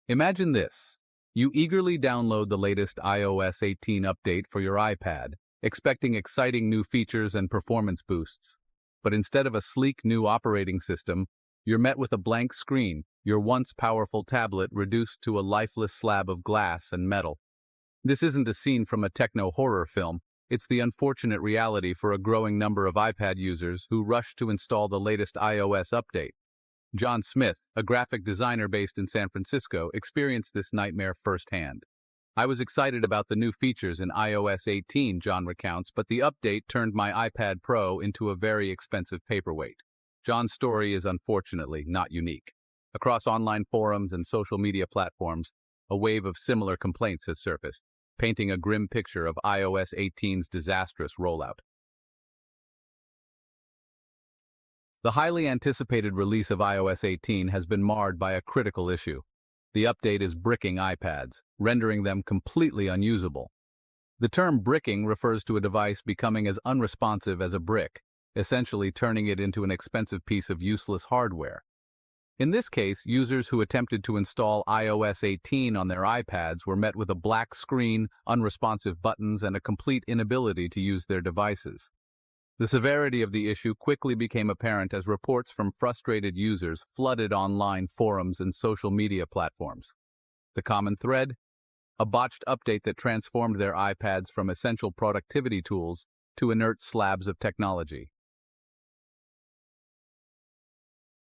Imagine this. You eagerly download the latest iOS 18 update for your iPad, expecting exciting new features and performance boosts. But instead of a sleek new operating system, you're met with a blank screen, your once powerful tablet reduced to a lifeless slab of glass and metal. This isn't a scene from a techno-horror film, it's the unfortunate reality for a growing number of iPad users who rush to install the latest iOS update. John Smith, a graphic designer based in San Francisco, experienced this nightmare firsthand. I was excited about the new features in iOS 18, John recounts, but the update turned my iPad Pro into a very expensive paperweight. John's story is unfortunately not unique. Across online forums and social media platforms, a wave of similar complaints has surfaced, painting a grim picture of iOS 18's disastrous rollout. The highly anticipated release of iOS 18 has been marred by a critical issue. The update is bricking iPads, rendering them completely unusable. The term bricking refers to a device becoming as unresponsive as a brick, essentially turning it into an expensive piece of useless hardware. In this case, users who attempted to install iOS 18 on their iPads were met with a black screen, unresponsive buttons, and a complete inability to use their devices. The severity of the issue quickly became apparent as reports from frustrated users flooded online forums and social media platforms. The common thread? A botched update that transformed their iPads from essential productivity tools to inert slabs of technology.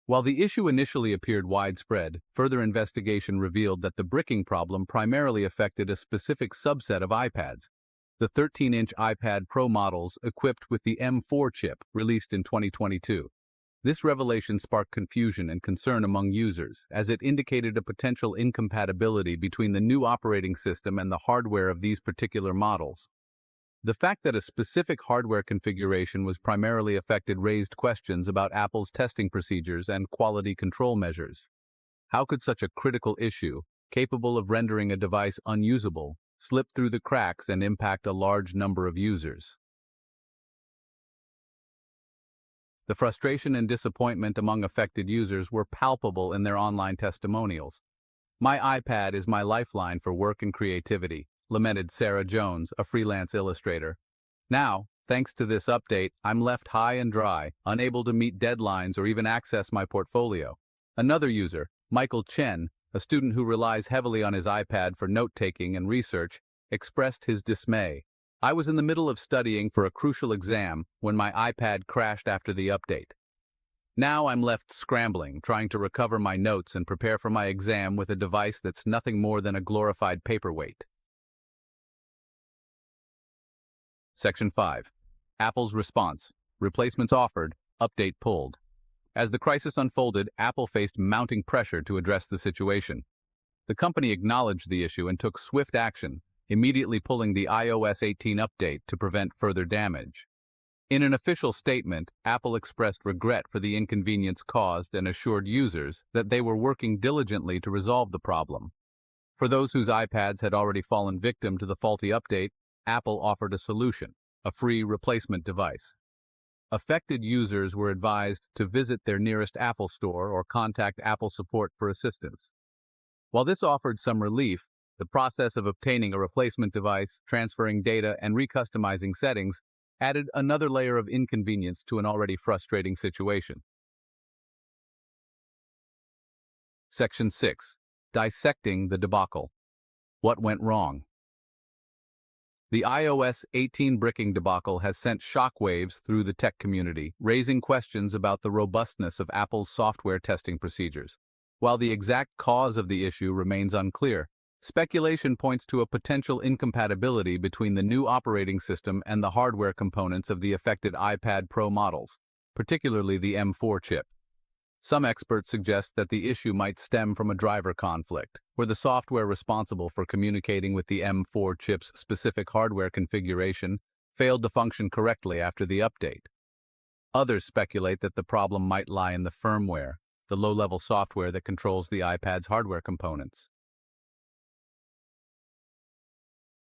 While the issue initially appeared widespread, further investigation revealed that the bricking problem primarily affected a specific subset of iPads, the 13-inch iPad Pro models equipped with the M4 chip released in 2022. This revelation sparked confusion and concern among users, as it indicated a potential incompatibility between the new operating system and the hardware of these particular models. The fact that a specific hardware configuration was primarily affected raised questions about Apple's testing procedures and quality control measures. How could such a critical issue, capable of rendering a device unusable, slip through the cracks and impact a large number of users? The frustration and disappointment among affected users were palpable in their online testimonials. "My iPad is my lifeline for work and creativity," lamented Sarah Jones, a freelance illustrator. "Now, thanks to this update, I'm left high and dry, unable to meet deadlines or even access my portfolio." Another user, Michael Chen, a student who relies heavily on his iPad for note-taking and research, expressed his dismay. "I was in the middle of studying for a crucial exam when my iPad crashed after the update. Now I'm left scrambling, trying to recover my notes and prepare for my exam with a device that's nothing more than a glorified paperweight." Section 5. Apple's response. Replacements offered, update pulled. As the crisis unfolded, Apple faced mounting pressure to address the situation. The company acknowledged the issue and took swift action, immediately pulling the iOS 18 update to prevent further damage. In an official statement, Apple expressed regret for the inconvenience caused and assured users that they were working diligently to resolve the problem. For those whose iPads had already fallen victim to the faulty update, Apple offered a solution, a free replacement device. Affected users were advised to visit their nearest Apple store or contact Apple support for assistance. While this offered some relief, the process of obtaining a replacement device, transferring data, and recustomizing settings added another layer of inconvenience to an already frustrating situation. Section 6. Dissecting the debacle. What went wrong? The iOS 18 bricking debacle has sent shockwaves through the tech community, raising questions about the robustness of Apple's software testing procedures. While the exact cause of the issue remains unclear, speculation points to a potential incompatibility between the new operating system and the hardware components of the affected iPad Pro models, particularly the M4 chip. Some experts suggest that the issue might stem from a driver conflict, where the software responsible for communicating with the M4 chip's specific hardware configuration failed to function correctly after the update. Others speculate that the problem might lie in the firmware, the low-level software that controls the iPad's hardware components.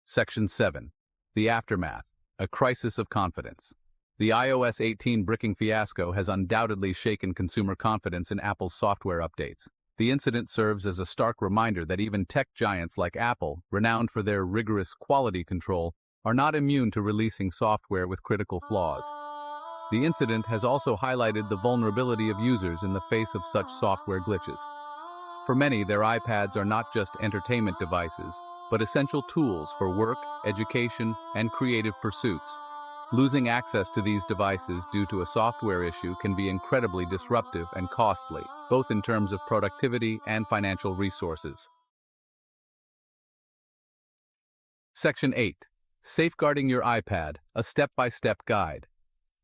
Section 7. The aftermath, a crisis of confidence. The iOS 18 bricking fiasco has undoubtedly shaken consumer confidence in Apple's software updates. The incident serves as a stark reminder that even tech giants like Apple, renowned for their rigorous quality control, are not immune to releasing software with critical flaws. The incident has also highlighted the vulnerability of users in the face of such software glitches. For many, their iPads are not just entertainment devices, but essential tools for work, education, and creative pursuits. Losing access to these devices due to a software issue can be incredibly disruptive and costly, both in terms of productivity and financial resources. Section 8. Safeguarding your iPad, a step-by-step guide.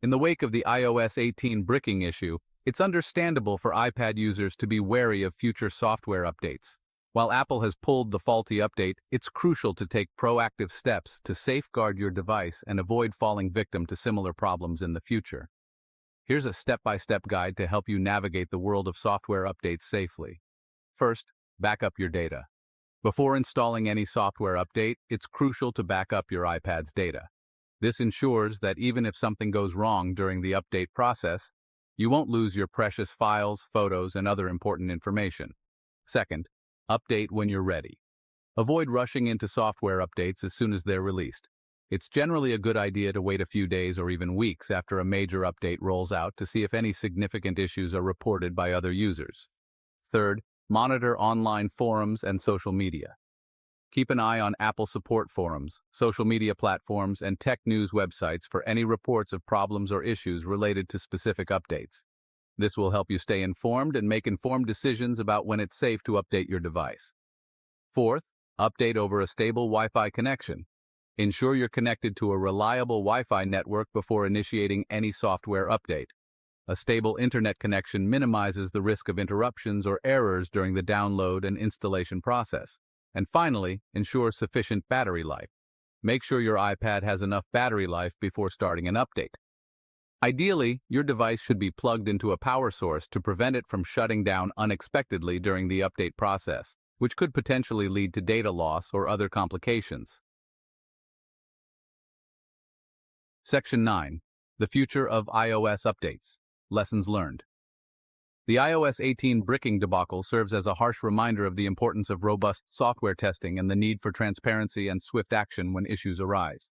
In the wake of the iOS 18 bricking issue, it's understandable for iPad users to be wary of future software updates. While Apple has pulled the faulty update, it's crucial to take proactive steps to safeguard your device and avoid falling victim to similar problems in the future. Here's a step-by-step guide to help you navigate the world of software updates safely. First, back up your data. Before installing any software update, it's crucial to back up your iPad's data. This ensures that even if something goes wrong during the update process, you won't lose your precious files, photos, and other important information. Second, update when you're ready. Avoid rushing into software updates as soon as they're released. It's generally a good idea to wait a few days or even weeks after a major update rolls out to see if any significant issues are reported by other users. Third, monitor online forums and social media. Keep an eye on Apple support forums, social media platforms, and tech news websites for any reports of problems or issues related to specific updates. This will help you stay informed and make informed decisions about when it's safe to update your device. Fourth, update over a stable Wi-Fi connection. Ensure you're connected to a reliable Wi-Fi network before initiating any software update. A stable internet connection minimizes the risk of interruptions or errors during the download and installation process. And finally, ensure sufficient battery life. Make sure your iPad has enough battery life before starting an update. Ideally, your device should be plugged into a power source to prevent it from shutting down unexpectedly during the update process, which could potentially lead to data loss or other complications. Section 9. The future of iOS updates. Lessons learned. The iOS 18 bricking debacle serves as a harsh reminder of the importance of robust software testing and the need for transparency and swift action when issues arise.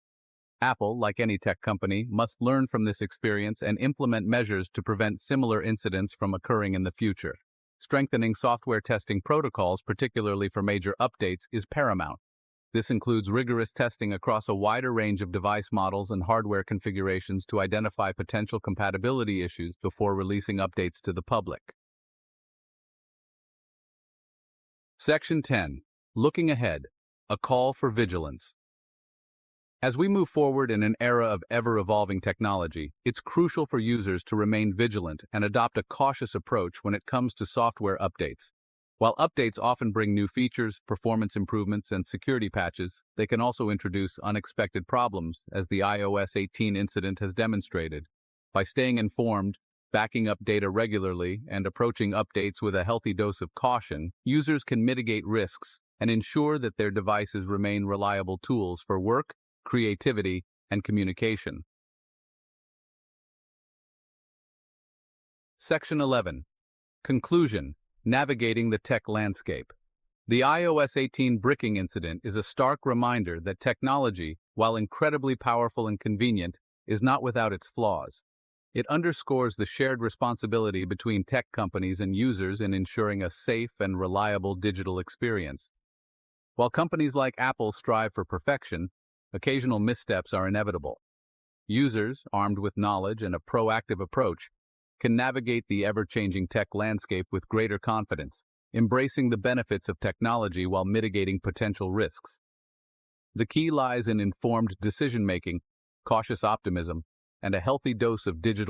Apple, like any tech company, must learn from this experience and implement measures to prevent similar incidents from occurring in the future. Strengthening software testing protocols, particularly for major updates, is paramount. This includes rigorous testing across a wider range of device models and hardware configurations to identify potential compatibility issues before releasing updates to the public. Section 10. Looking ahead. A call for vigilance. As we move forward in an era of ever-evolving technology, it's crucial for users to remain vigilant and adopt a cautious approach when it comes to software updates. While updates often bring new features, performance improvements, and security patches, they can also introduce unexpected problems, as the iOS 18 incident has demonstrated. By staying informed, backing up data regularly, and approaching updates with a healthy dose of caution, users can mitigate risks and ensure that their devices remain reliable tools for work, creativity, and communication. Section 11. Conclusion. Navigating the tech landscape. The iOS 18 bricking incident is a stark reminder that technology, while incredibly powerful and convenient, is not without its flaws. It underscores the shared responsibility between tech companies and users in ensuring a safe and reliable digital experience. While companies like Apple strive for perfection, occasional missteps are inevitable. Users, armed with knowledge and a proactive approach, can navigate the ever-changing tech landscape with greater confidence, embracing the benefits of technology while mitigating potential risks. The key lies in informed decision-making, cautious optimism, and a healthy dose of digital